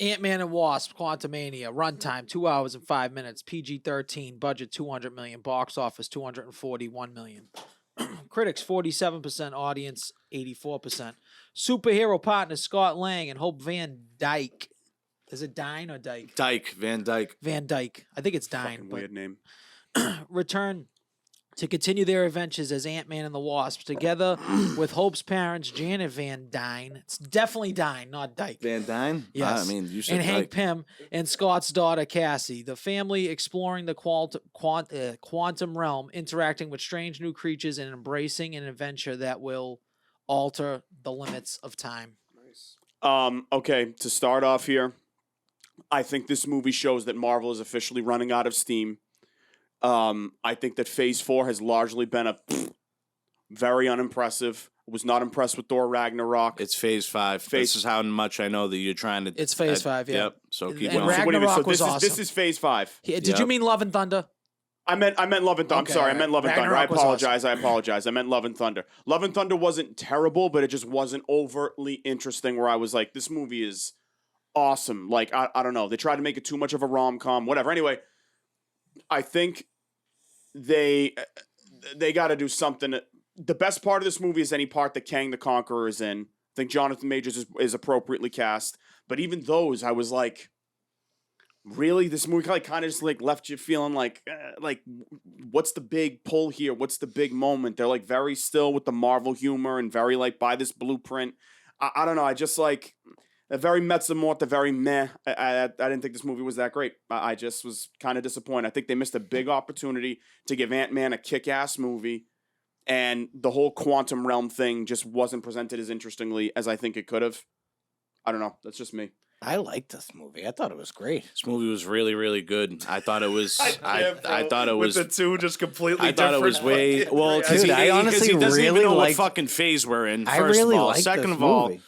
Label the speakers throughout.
Speaker 1: Ant-Man and Wasp, Quantumania, runtime 2 hours and 5 minutes, PG-13, budget $200 million, box office $241 million. Critics 47%, audience 84%. Superhero partners Scott Lang and Hope Van Dyke. Is it Dine or Dyke?
Speaker 2: Van Dyke.
Speaker 1: Van Dyke. I think it's Dine.
Speaker 3: Fucking weird name.
Speaker 1: Return to continue their adventures as Ant-Man and the Wasp, together with Hope's parents, Janet Van Dyne. It's definitely Dine, not Dyke.
Speaker 2: Van Dyne?
Speaker 1: Yes.
Speaker 2: I mean, you said
Speaker 1: and Hank
Speaker 2: Dyke.
Speaker 1: Pym and Scott's daughter, Cassie. The family exploring the quantum realm, interacting with strange new creatures, and embracing an adventure that will alter the limits of time.
Speaker 3: Okay, to start off here, I think this movie shows that Marvel is officially running out of steam. I think that Phase 4 has largely been a very unimpressive. Was not impressed with Thor Ragnarok.
Speaker 2: It's Phase 5. This is how much I know that you're trying to...
Speaker 1: It's Phase 5, yeah.
Speaker 2: Yep, so keep
Speaker 1: And
Speaker 2: going.
Speaker 1: Ragnarok was awesome.
Speaker 3: This is Phase 5.
Speaker 1: Did you mean Love and Thunder?
Speaker 3: I meant Love and Thunder.
Speaker 1: Okay,
Speaker 3: I'm sorry, I
Speaker 1: right.
Speaker 3: meant Love and Thunder. I
Speaker 1: Ragnarok was
Speaker 3: apologize. I apologize. I meant Love and Thunder. Love and Thunder wasn't terrible, but it just wasn't overtly interesting where I was like, this movie is awesome. Like, I don't know. They tried to make it too much of a rom-com, whatever. Anyway, I think they got to do something. The best part of this movie is any part that Kang the Conqueror is in. I think Jonathan Majors is appropriately cast. But even those, I was like, really? This movie kind of just like left you feeling like what's the big pull here? What's the big moment? They're like very still with the Marvel humor and very like by this blueprint. I don't know. I just like a very mezzamorte, very meh. I didn't think this movie was that great. I just was kind of disappointed. I think they missed a big opportunity to give Ant-Man a kick-ass movie. And the whole quantum realm thing just wasn't presented as interestingly as I think it could have. I don't know. That's just me.
Speaker 4: I liked this movie. I thought it was great.
Speaker 2: This movie was really, really good. I thought it was... I thought it was...
Speaker 5: With the two just completely
Speaker 2: I thought it was way... Well, because
Speaker 4: Dude, I honestly
Speaker 2: he doesn't even
Speaker 4: really
Speaker 2: know what
Speaker 4: liked-
Speaker 2: fucking phase we're in,
Speaker 4: I
Speaker 2: first
Speaker 4: really
Speaker 2: of all.
Speaker 4: liked
Speaker 2: Second
Speaker 4: this
Speaker 2: of all,
Speaker 4: movie.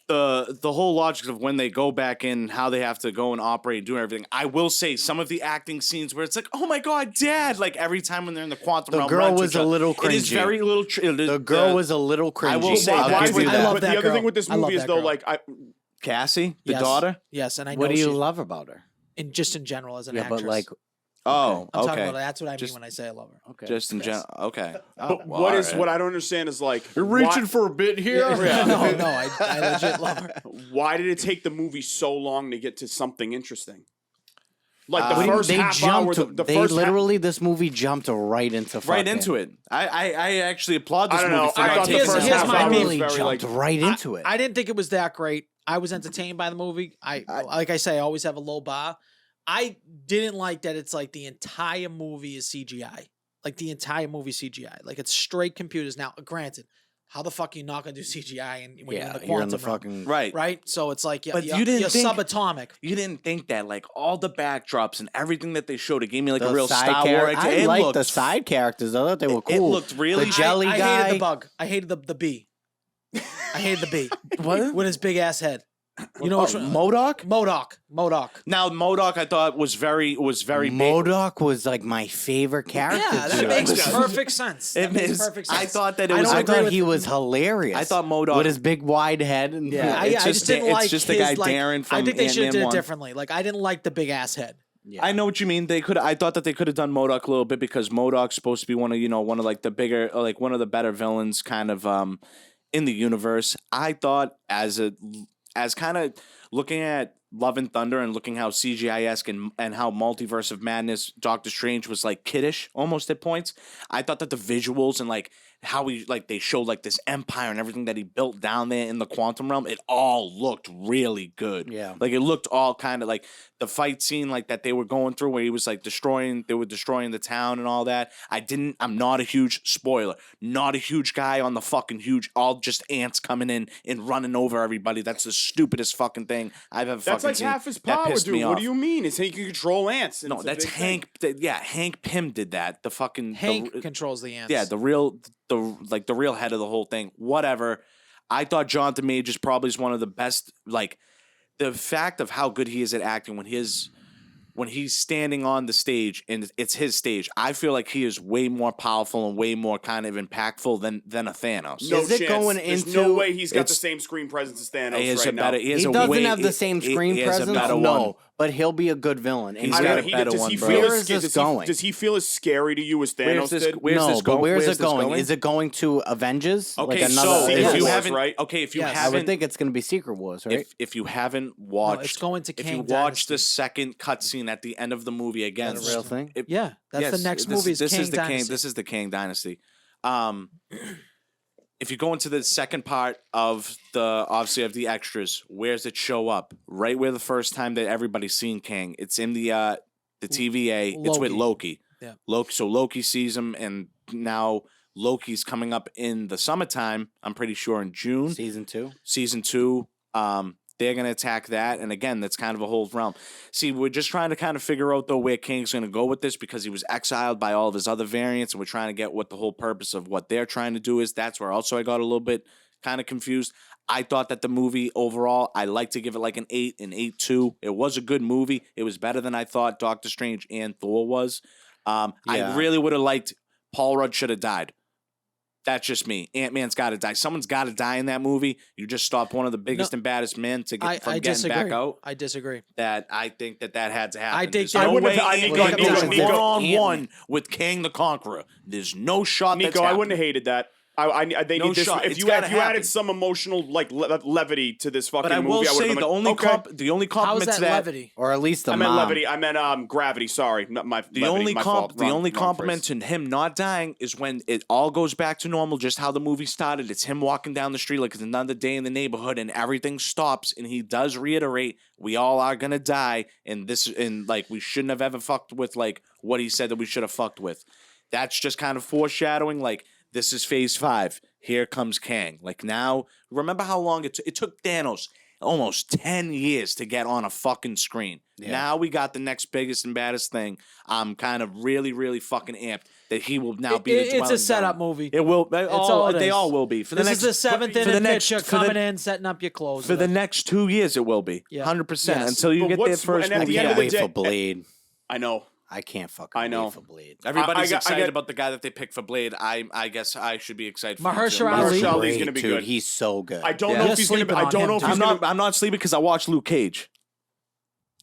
Speaker 2: the whole logic of when they go back in, how they have to go and operate and do everything. I will say some of the acting scenes where it's like, oh my God, Dad! Like every time when they're in the quantum realm.
Speaker 4: The girl was a little cringy.
Speaker 2: It is very little...
Speaker 4: The girl was a little cringy.
Speaker 2: I will say
Speaker 4: I'll
Speaker 2: that.
Speaker 4: give you
Speaker 1: I
Speaker 4: that.
Speaker 1: love
Speaker 3: But
Speaker 1: that
Speaker 3: the other
Speaker 1: girl.
Speaker 3: thing with this
Speaker 1: I love
Speaker 3: movie is
Speaker 1: that
Speaker 3: though,
Speaker 1: girl.
Speaker 3: like
Speaker 2: Cassie, the
Speaker 1: Yes.
Speaker 2: daughter?
Speaker 1: Yes, and I know
Speaker 4: What do you
Speaker 1: she-
Speaker 4: love about her?
Speaker 1: in just in general as an
Speaker 4: Yeah,
Speaker 1: actress.
Speaker 4: but like,
Speaker 2: Oh,
Speaker 1: I'm talking
Speaker 2: okay.
Speaker 1: about that's what I mean
Speaker 2: Just-
Speaker 1: when I say I love her.
Speaker 4: okay.
Speaker 2: Just in general. Okay.
Speaker 3: But
Speaker 2: well,
Speaker 3: what is
Speaker 2: alright.
Speaker 3: what I don't understand is like
Speaker 5: You're reaching for a bit here.
Speaker 1: no, I legit love her.
Speaker 3: why did it take the movie so long to get to something interesting? Like the
Speaker 4: What do you mean?
Speaker 3: first
Speaker 4: They
Speaker 3: half hour,
Speaker 4: jumped.
Speaker 3: the
Speaker 4: They
Speaker 3: first
Speaker 4: literally, this movie jumped right into
Speaker 2: Right
Speaker 4: fucking-
Speaker 2: into it. I actually applaud this
Speaker 3: I don't
Speaker 2: movie
Speaker 3: know.
Speaker 2: for
Speaker 3: I
Speaker 2: not
Speaker 3: thought the
Speaker 2: taking
Speaker 3: first
Speaker 2: its
Speaker 3: half
Speaker 2: time.
Speaker 3: hour was
Speaker 4: Really
Speaker 3: very,
Speaker 4: jumped
Speaker 3: like-
Speaker 4: right into it.
Speaker 1: I didn't think it was that great. I was entertained by the movie. Like I say, I always have a low bar. I didn't like that it's like the entire movie is CGI. Like the entire movie CGI. Like it's straight computers. Now, granted, how the fuck are you not gonna do CGI when you're in
Speaker 4: yeah,
Speaker 1: the quantum
Speaker 4: you're in the
Speaker 1: realm,
Speaker 4: fucking
Speaker 2: Right.
Speaker 1: right? So it's like
Speaker 2: But
Speaker 1: you're,
Speaker 2: you didn't
Speaker 1: you're
Speaker 2: think-
Speaker 1: subatomic.
Speaker 2: You didn't think that, like, all the backdrops and everything that they showed, it gave me, like,
Speaker 4: the
Speaker 2: a real
Speaker 4: side
Speaker 2: Star
Speaker 4: char-
Speaker 2: Wars.
Speaker 4: I
Speaker 2: It
Speaker 4: liked
Speaker 2: looked-
Speaker 4: the side characters. I thought they were cool.
Speaker 2: It looked really...
Speaker 4: The jelly
Speaker 1: I
Speaker 4: guy.
Speaker 1: hated the bug. I hated the bee. I hated the bee.
Speaker 4: What?
Speaker 1: With his big ass head. You know which one?
Speaker 4: MODOK?
Speaker 1: MODOK.
Speaker 2: Now, MODOK, I thought, was very big.
Speaker 4: MODOK was like my favorite character.
Speaker 1: Yeah, that
Speaker 4: dude.
Speaker 1: makes perfect sense. That
Speaker 2: It
Speaker 1: makes
Speaker 2: is-
Speaker 1: perfect sense.
Speaker 2: I thought that it
Speaker 1: I
Speaker 2: was...
Speaker 1: don't
Speaker 4: I
Speaker 1: agree
Speaker 4: thought
Speaker 1: with-
Speaker 4: he was hilarious.
Speaker 2: I thought MODOK...
Speaker 4: with his big wide head and
Speaker 2: Yeah,
Speaker 1: I
Speaker 2: it's
Speaker 1: just didn't like
Speaker 2: it's just the
Speaker 1: his,
Speaker 2: guy
Speaker 1: like,
Speaker 2: Darren from
Speaker 1: I think they should have
Speaker 2: Ant-Man
Speaker 1: did it
Speaker 2: 1.
Speaker 1: differently. Like I didn't like the big ass head.
Speaker 4: Yeah.
Speaker 2: I know what you mean. I thought that they could have done MODOK a little bit because MODOK's supposed to be one of like the bigger, like one of the better villains kind of in the universe. I thought as kind of looking at Love and Thunder and looking how CGI-esque and how Multiverse of Madness Doctor Strange was like kiddish almost at points. I thought that the visuals and like how they showed like this empire and everything that he built down there in the quantum realm, it all looked really good.
Speaker 4: Yeah.
Speaker 2: Like it looked all kind of like the fight scene like that they were going through where he was like they were destroying the town and all that. I'm not a huge spoiler, not a huge guy on the fucking huge, all just ants coming in and running over everybody. That's the stupidest fucking thing I've ever
Speaker 3: That's
Speaker 2: fucking
Speaker 3: like
Speaker 2: seen.
Speaker 3: half his
Speaker 2: That
Speaker 3: power,
Speaker 2: pissed
Speaker 3: dude.
Speaker 2: me
Speaker 3: What
Speaker 2: off.
Speaker 3: do you mean? It's he can control ants. and
Speaker 2: No,
Speaker 3: it's a
Speaker 2: that's
Speaker 3: big thing.
Speaker 2: Hank. Hank Pym did that. The fucking
Speaker 1: Hank
Speaker 2: the,
Speaker 1: controls the ants.
Speaker 2: yeah, the real head of the whole thing. Whatever. I thought Jonathan Majors probably is one of the best. Like the fact of how good he is at acting when his when he's standing on the stage and it's his stage, I feel like he is way more powerful and way more kind of impactful than a Thanos.
Speaker 3: No
Speaker 4: Is it
Speaker 3: chance.
Speaker 4: going
Speaker 3: There's
Speaker 4: into-
Speaker 3: no way he's got the
Speaker 2: It's-
Speaker 3: same screen presence as Thanos
Speaker 2: He has
Speaker 3: right
Speaker 2: a better.
Speaker 3: now.
Speaker 2: He, has
Speaker 4: He
Speaker 2: a
Speaker 4: doesn't
Speaker 2: way,
Speaker 4: have the same screen
Speaker 2: he has
Speaker 4: presence.
Speaker 2: a better
Speaker 4: No,
Speaker 2: one.
Speaker 4: but he'll be a good villain. And
Speaker 2: He's
Speaker 3: I
Speaker 2: got
Speaker 3: gotta-
Speaker 2: a better
Speaker 3: does
Speaker 2: one,
Speaker 3: he
Speaker 2: bro.
Speaker 3: feel
Speaker 4: Where
Speaker 3: as-
Speaker 4: is this
Speaker 3: does he-
Speaker 4: going?
Speaker 3: Does he feel as scary to you as Thanos
Speaker 2: Where's this?
Speaker 3: did?
Speaker 2: Where's
Speaker 4: no,
Speaker 2: this
Speaker 4: but
Speaker 2: going?
Speaker 4: where's
Speaker 2: Where's
Speaker 4: it
Speaker 2: this
Speaker 4: going?
Speaker 2: going?
Speaker 4: Is it going to Avengers?
Speaker 2: Okay,
Speaker 4: like
Speaker 2: so
Speaker 4: another
Speaker 2: if
Speaker 3: Secret
Speaker 2: you
Speaker 3: Wars,
Speaker 2: haven't,
Speaker 3: right?
Speaker 2: okay, if you
Speaker 1: Yes. I
Speaker 4: I
Speaker 2: haven't,
Speaker 4: would think it's going to be Secret Wars, right?
Speaker 2: if you haven't
Speaker 1: No,
Speaker 2: watched,
Speaker 1: it's going to
Speaker 2: if
Speaker 1: Kang
Speaker 2: you watch the
Speaker 1: Dynasty.
Speaker 2: second cutscene at the end of the movie again,
Speaker 4: Is that a real thing?
Speaker 1: Yeah, that's
Speaker 2: yes,
Speaker 1: the next
Speaker 2: this,
Speaker 1: movie. Is
Speaker 2: This
Speaker 1: Kang
Speaker 2: is the Kang.
Speaker 1: Dynasty.
Speaker 2: This is the Kang Dynasty. If you go into the second part of obviously of the extras, where's it show up? Right where the first time that everybody's seen Kang. It's in the TVA. It's with Loki.
Speaker 1: Yeah.
Speaker 2: Loki. So Loki sees him, and now Loki's coming up in the summertime. I'm pretty sure in June.
Speaker 4: Season 2.
Speaker 2: Season 2. They're going to attack that. And again, that's kind of a whole realm. See, we're just trying to kind of figure out, though, where Kang's going to go with this because he was exiled by all of his other variants. And we're trying to get what the whole purpose of what they're trying to do is. That's where also I got a little bit kind of confused. I thought that the movie overall, I like to give it like an 8, an 8.2. It was a good movie. It was better than I thought Doctor Strange and Thor was. I
Speaker 4: Yeah.
Speaker 2: really would have liked Paul Rudd should have died. That's just me. Ant-Man's got to die. Someone's got to die in that movie. You just stopped one of the biggest and baddest men to get from
Speaker 1: I
Speaker 2: getting
Speaker 1: disagree.
Speaker 2: back out.
Speaker 1: I disagree.
Speaker 2: That I think that had to happen.
Speaker 1: I think
Speaker 2: There's
Speaker 1: that-
Speaker 2: no
Speaker 3: I wouldn't
Speaker 2: way
Speaker 3: have- I-
Speaker 2: Ant-Man
Speaker 3: Nico,
Speaker 2: goes
Speaker 3: Nico,
Speaker 2: one-on-one with Kang the Conqueror. There's no shot that's
Speaker 3: Nico, I
Speaker 2: happening.
Speaker 3: wouldn't have hated that. They
Speaker 2: No
Speaker 3: need this.
Speaker 2: shot.
Speaker 3: If
Speaker 2: It's
Speaker 3: you
Speaker 2: gotta
Speaker 3: if you
Speaker 2: happen.
Speaker 3: added some emotional like levity to this fucking
Speaker 2: But I
Speaker 3: movie,
Speaker 2: will
Speaker 3: I would
Speaker 2: say
Speaker 3: have been
Speaker 2: the
Speaker 3: like,
Speaker 2: only
Speaker 3: okay.
Speaker 2: the only
Speaker 1: How's
Speaker 2: compliment
Speaker 1: that
Speaker 2: to that
Speaker 1: levity?
Speaker 4: Or at least the
Speaker 3: I meant
Speaker 4: mom.
Speaker 3: levity. I meant gravity. Sorry, not my.
Speaker 2: The
Speaker 3: levity,
Speaker 2: only
Speaker 3: my fault.
Speaker 2: the
Speaker 3: Wrong-
Speaker 2: only
Speaker 3: wrong
Speaker 2: compliment
Speaker 3: phrase.
Speaker 2: to him not dying is when it all goes back to normal, just how the movie started. It's him walking down the street like it's another day in the neighborhood, and everything stops, and he does reiterate, "We all are gonna die," and like we shouldn't have ever fucked with like what he said that we should have fucked with. That's just kind of foreshadowing, like this is Phase 5. Here comes Kang. Like now, remember how long it took Thanos almost 10 years to get on a fucking screen.
Speaker 4: Yeah.
Speaker 2: Now we got the next biggest and baddest thing. I'm kind of really, really fucking amped that he will now be the
Speaker 1: It's a
Speaker 2: dwelling
Speaker 1: setup
Speaker 2: ground.
Speaker 1: movie.
Speaker 2: It will.
Speaker 1: all it
Speaker 2: They
Speaker 1: is.
Speaker 2: all will be. For the
Speaker 1: This
Speaker 2: next,
Speaker 1: is the seventh
Speaker 2: for the
Speaker 1: inning
Speaker 2: next-
Speaker 1: pitcher
Speaker 2: for the-
Speaker 1: coming in, setting up your clothes.
Speaker 2: For the next 2 years, it will be.
Speaker 1: Yeah.
Speaker 2: 100%.
Speaker 1: Yes.
Speaker 2: Until you
Speaker 3: But
Speaker 2: get their
Speaker 3: what's-
Speaker 2: first
Speaker 3: and at
Speaker 2: movie.
Speaker 3: the end
Speaker 4: Can't
Speaker 3: of the
Speaker 4: wait
Speaker 3: day-
Speaker 4: for Blade.
Speaker 3: I know.
Speaker 4: I can't fucking
Speaker 3: I know.
Speaker 4: wait for Blade.
Speaker 2: Everybody's
Speaker 3: I
Speaker 2: excited
Speaker 3: get-
Speaker 2: about the guy that they picked for Blade. I guess I should be excited for him too.
Speaker 1: Mahershala Ali.
Speaker 3: Mahershala Ali's
Speaker 4: Great,
Speaker 3: gonna be
Speaker 4: dude.
Speaker 3: good.
Speaker 4: He's so good.
Speaker 3: I don't
Speaker 2: Yeah.
Speaker 3: know
Speaker 1: You're
Speaker 3: if he's gonna.
Speaker 1: sleeping
Speaker 3: I
Speaker 1: on
Speaker 3: don't
Speaker 1: him,
Speaker 3: know if
Speaker 1: too.
Speaker 3: he's
Speaker 2: I'm
Speaker 3: gonna.
Speaker 2: not sleeping because I watched Luke Cage.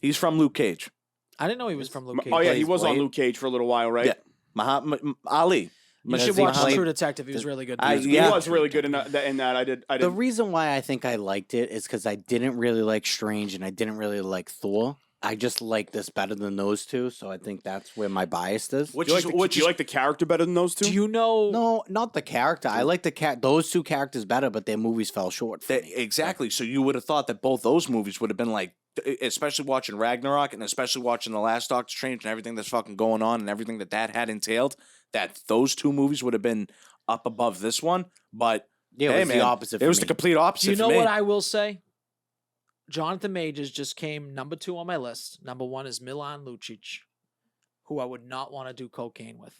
Speaker 2: He's from Luke Cage.
Speaker 1: I didn't know he was from Luke Cage.
Speaker 3: Oh yeah, he
Speaker 4: plays
Speaker 3: was on
Speaker 4: Blade.
Speaker 3: Luke Cage for a little while, right?
Speaker 2: Yeah. Ali.
Speaker 1: You
Speaker 4: Does
Speaker 1: should
Speaker 4: he
Speaker 1: watch
Speaker 4: play-
Speaker 1: True Detective. He was really good.
Speaker 2: I-
Speaker 3: He
Speaker 2: Yeah.
Speaker 3: was really good in that. I did.
Speaker 4: The reason why I think I liked it is because I didn't really like Strange and I didn't really like Thor. I just like this better than those two, so I think that's where my bias is.
Speaker 2: Which
Speaker 3: Do you
Speaker 2: is
Speaker 3: like the,
Speaker 2: which
Speaker 3: do you
Speaker 2: is
Speaker 3: like the character better than those two?
Speaker 1: Do you know?
Speaker 4: No, not the character. I like those two characters better, but their movies fell short for me.
Speaker 2: exactly. So you would have thought that both those movies would have been like, especially watching Ragnarok and especially watching the last Doctor Strange and everything that's fucking going on and everything that had entailed, that those two movies would have been up above this one. But
Speaker 4: Yeah, it
Speaker 2: hey,
Speaker 4: was
Speaker 2: man,
Speaker 4: the opposite.
Speaker 2: it was
Speaker 4: for
Speaker 2: the
Speaker 4: me.
Speaker 2: complete opposite.
Speaker 1: Do you know
Speaker 2: for me.
Speaker 1: what I will say? Jonathan Majors just came number 2 on my list. Number 1 is Milan Lucic, who I would not want to do cocaine with.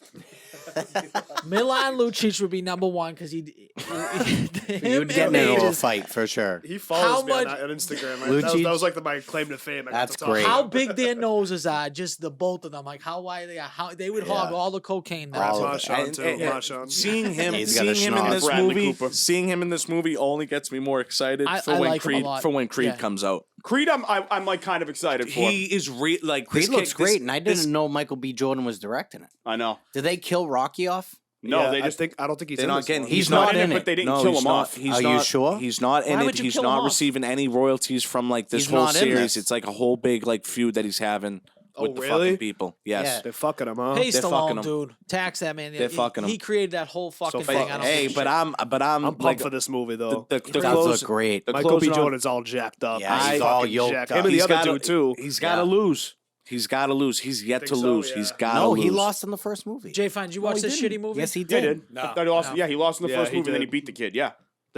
Speaker 1: Milan Lucic would be number 1 because
Speaker 4: You'd
Speaker 1: him
Speaker 4: get
Speaker 1: and
Speaker 4: into a
Speaker 1: Majors.
Speaker 4: fight for sure.
Speaker 5: He follows me
Speaker 1: much-
Speaker 5: on Instagram. That
Speaker 4: Lucic-
Speaker 5: was like my claim to fame. I got
Speaker 4: That's
Speaker 5: to talk
Speaker 4: great.
Speaker 1: How
Speaker 5: about.
Speaker 1: big their noses are, just the both of them. Like how wide they are. How they would hog
Speaker 4: Yeah.
Speaker 1: all the cocaine. That
Speaker 4: All
Speaker 1: too.
Speaker 4: of it.
Speaker 5: Marshawn too.
Speaker 2: And-
Speaker 5: Marshawn.
Speaker 2: Seeing him,
Speaker 4: He's got a
Speaker 2: seeing him in
Speaker 4: schnoz.
Speaker 2: this
Speaker 3: Bradley
Speaker 2: movie,
Speaker 3: Cooper.
Speaker 2: seeing him in this movie only gets me more excited
Speaker 1: I
Speaker 2: for when
Speaker 1: like him a
Speaker 2: Creed
Speaker 1: lot.
Speaker 2: Creed
Speaker 1: Yeah.
Speaker 2: comes out.
Speaker 3: Creed, I'm like kind of excited for.
Speaker 2: He is like
Speaker 4: Creed
Speaker 2: this
Speaker 4: looks
Speaker 2: kid-
Speaker 4: great,
Speaker 2: this-
Speaker 4: and I
Speaker 2: this-
Speaker 4: didn't know Michael B. Jordan was directing it.
Speaker 3: I know.
Speaker 4: Did they kill Rocky off?
Speaker 3: No,
Speaker 5: Yeah,
Speaker 3: they just
Speaker 5: I don't think he's
Speaker 2: They're
Speaker 5: in
Speaker 2: not
Speaker 5: this
Speaker 2: getting.
Speaker 5: one.
Speaker 4: He's not in
Speaker 3: it,
Speaker 4: it.
Speaker 3: but they didn't
Speaker 2: No,
Speaker 3: kill
Speaker 2: he's
Speaker 3: him
Speaker 2: not.
Speaker 3: off.
Speaker 2: He's
Speaker 4: Are you
Speaker 2: not,
Speaker 4: sure?
Speaker 2: He's not in
Speaker 1: Why
Speaker 2: it.
Speaker 1: would you
Speaker 2: He's
Speaker 1: kill him
Speaker 2: not
Speaker 1: off?
Speaker 2: receiving any royalties from like this
Speaker 4: He's
Speaker 2: whole
Speaker 4: not in
Speaker 2: series.
Speaker 4: this.
Speaker 2: It's like a whole big like feud that he's having
Speaker 5: Oh,
Speaker 2: with the
Speaker 5: really?
Speaker 2: fucking people. Yes.
Speaker 4: Yeah.
Speaker 5: They're fucking him, huh?
Speaker 1: Pay
Speaker 2: They're fucking
Speaker 1: Stallone,
Speaker 2: him.
Speaker 1: dude. Tax that man.
Speaker 2: They're fucking
Speaker 1: He
Speaker 2: him.
Speaker 1: created that whole fucking
Speaker 5: So
Speaker 1: thing.
Speaker 5: fuck-
Speaker 1: I don't
Speaker 2: Hey,
Speaker 1: give a
Speaker 2: but
Speaker 1: shit.
Speaker 2: I'm
Speaker 5: I'm pumped
Speaker 2: like
Speaker 5: for this movie though.
Speaker 2: the
Speaker 4: Does
Speaker 2: close.
Speaker 4: look great.
Speaker 2: The
Speaker 5: Michael B.
Speaker 2: closing on-
Speaker 5: Jordan's all jacked up.
Speaker 4: Yeah,
Speaker 2: he's
Speaker 4: all
Speaker 5: fucking
Speaker 4: yoked
Speaker 5: jacked.
Speaker 4: up.
Speaker 5: Him and the
Speaker 2: He's
Speaker 5: other
Speaker 2: gotta-
Speaker 5: dude too.
Speaker 2: He's got to lose. He's got to lose. He's yet
Speaker 5: Think
Speaker 2: to
Speaker 5: so?
Speaker 2: lose.
Speaker 5: Yeah.
Speaker 2: He's got to
Speaker 4: No,
Speaker 2: lose.
Speaker 4: he lost in the first movie.
Speaker 1: Jay, fine. Did you watch
Speaker 4: he
Speaker 1: this
Speaker 4: didn't.
Speaker 1: shitty movie?
Speaker 4: Yes, he
Speaker 3: Yeah,
Speaker 4: did.
Speaker 3: he did.
Speaker 5: No.
Speaker 3: I thought he lost.
Speaker 1: No.
Speaker 3: Yeah, he lost in the
Speaker 5: Yeah,
Speaker 3: first
Speaker 5: he
Speaker 3: movie, then he
Speaker 5: did.
Speaker 3: beat the kid. Yeah.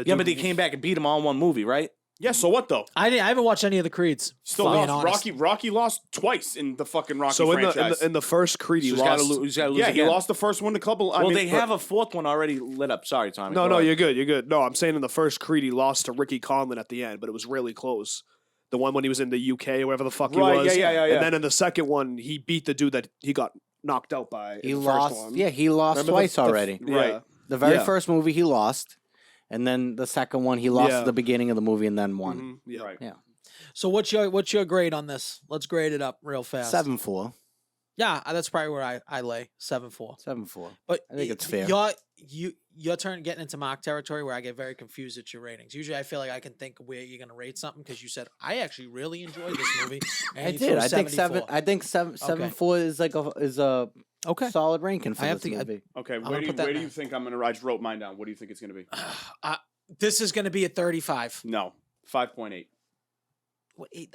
Speaker 2: Yeah, but he came back and beat him all in one movie, right?
Speaker 3: Yeah. So what though?
Speaker 1: I haven't watched any of the Creeds.
Speaker 3: Still
Speaker 1: being
Speaker 3: lost.
Speaker 1: honest.
Speaker 3: Rocky lost twice in the fucking Rocky
Speaker 5: So
Speaker 3: franchise.
Speaker 5: in the first Creed, he
Speaker 2: He's got to
Speaker 5: lost.
Speaker 2: lose. He's got to lose
Speaker 3: yeah,
Speaker 2: again.
Speaker 3: he lost the first one a couple. I
Speaker 2: Well,
Speaker 3: mean,
Speaker 2: they have a fourth one already lit up. Sorry, Tommy.
Speaker 5: No,
Speaker 2: Go
Speaker 5: no,
Speaker 2: ahead.
Speaker 5: you're good. You're good. No, I'm saying in the first Creed, he lost to Ricky Conlon at the end, but it was really close. The one when he was in the UK or wherever the fuck
Speaker 3: Right,
Speaker 5: he was.
Speaker 3: yeah.
Speaker 5: And then in the second one, he beat the dude that he got knocked out by.
Speaker 4: He
Speaker 5: in the
Speaker 4: lost.
Speaker 5: First one.
Speaker 4: Yeah, he lost
Speaker 5: Remember
Speaker 4: twice
Speaker 5: the
Speaker 4: already.
Speaker 5: Right.
Speaker 4: The very
Speaker 5: Yeah.
Speaker 4: first movie he lost, and then the second one he lost
Speaker 5: Yeah.
Speaker 4: at the beginning of the movie and then won.
Speaker 5: Mhm, yeah.
Speaker 3: Right.
Speaker 4: Yeah,
Speaker 1: So what's your grade on this? Let's grade it up real fast.
Speaker 4: 7-4,
Speaker 1: Yeah, that's probably where I lay 7-4.
Speaker 4: 7-4.
Speaker 1: But
Speaker 4: I think it's fair.
Speaker 1: Your turn getting into mock territory where I get very confused at your ratings. Usually, I feel like I can think where you're gonna rate something because you said I actually really enjoyed this movie. And
Speaker 4: I
Speaker 1: you
Speaker 4: did.
Speaker 1: threw
Speaker 4: I think
Speaker 1: 74.
Speaker 4: I think 7-4 is like a
Speaker 1: Okay.
Speaker 4: solid ranking for
Speaker 1: I have
Speaker 4: this
Speaker 1: to-
Speaker 4: movie.
Speaker 3: Okay,
Speaker 1: gonna
Speaker 3: where do you,
Speaker 1: put that
Speaker 3: where do
Speaker 1: in
Speaker 3: you
Speaker 1: there.
Speaker 3: think I'm gonna? I just wrote mine down. What do you think it's gonna be?
Speaker 1: This is gonna be a 35.
Speaker 3: No, 5.8.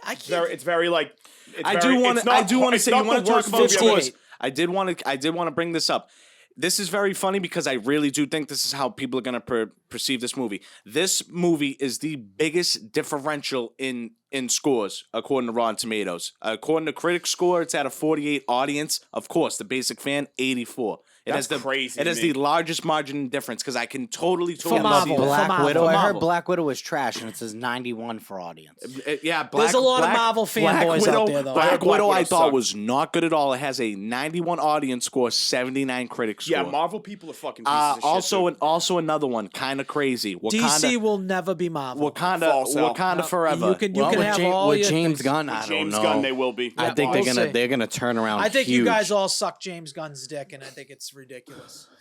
Speaker 1: I
Speaker 3: It's very,
Speaker 1: can't.
Speaker 3: it's very like. It's
Speaker 2: I
Speaker 3: very,
Speaker 2: do want
Speaker 3: it's
Speaker 2: to.
Speaker 3: not
Speaker 2: I do want to
Speaker 3: it's
Speaker 2: say
Speaker 3: not
Speaker 2: you want
Speaker 3: the
Speaker 2: to talk
Speaker 3: worst
Speaker 2: about
Speaker 3: movie I've ever
Speaker 2: scores.
Speaker 1: 58.
Speaker 2: I did want to. I did want to bring this up. This is very funny because I really do think this is how people are going to perceive this movie. This movie is the biggest differential in scores according to Rotten Tomatoes. According to critic score, it's at a 48. Audience, of course, the basic fan 84. It
Speaker 3: That's
Speaker 2: has the
Speaker 3: crazy
Speaker 2: It
Speaker 3: to
Speaker 2: has
Speaker 3: me.
Speaker 2: the largest margin difference because I can totally
Speaker 1: For
Speaker 2: see
Speaker 1: Marvel.
Speaker 2: that.
Speaker 4: Black
Speaker 1: Marvel.
Speaker 4: Widow.
Speaker 1: For
Speaker 4: I heard
Speaker 2: Marvel.
Speaker 4: Black Widow was trash, and it says 91 for audience.
Speaker 2: Yeah,
Speaker 1: There's a lot of Marvel fanboys out there, though.
Speaker 2: Black
Speaker 3: Black
Speaker 2: Widow, I
Speaker 3: Widow
Speaker 2: thought
Speaker 3: sucked.
Speaker 2: was not good at all. It has a 91 audience score, 79 critic score.
Speaker 3: Yeah, Marvel people are fucking pieces of shit.
Speaker 2: Also another one, kind of crazy.
Speaker 1: DC will never be Marvel.
Speaker 2: Wakanda
Speaker 3: False
Speaker 2: forever.
Speaker 1: You can
Speaker 4: Well, with
Speaker 1: have
Speaker 4: James,
Speaker 1: all
Speaker 4: with
Speaker 1: your
Speaker 4: James
Speaker 1: things.
Speaker 4: Gunn,
Speaker 3: With
Speaker 4: I don't
Speaker 3: James
Speaker 4: know.
Speaker 3: Gunn, they will be.
Speaker 4: I think
Speaker 1: we'll see.
Speaker 4: they're gonna turn around.
Speaker 1: I think
Speaker 4: huge.
Speaker 1: you guys all suck James Gunn's dick, and I think it's ridiculous.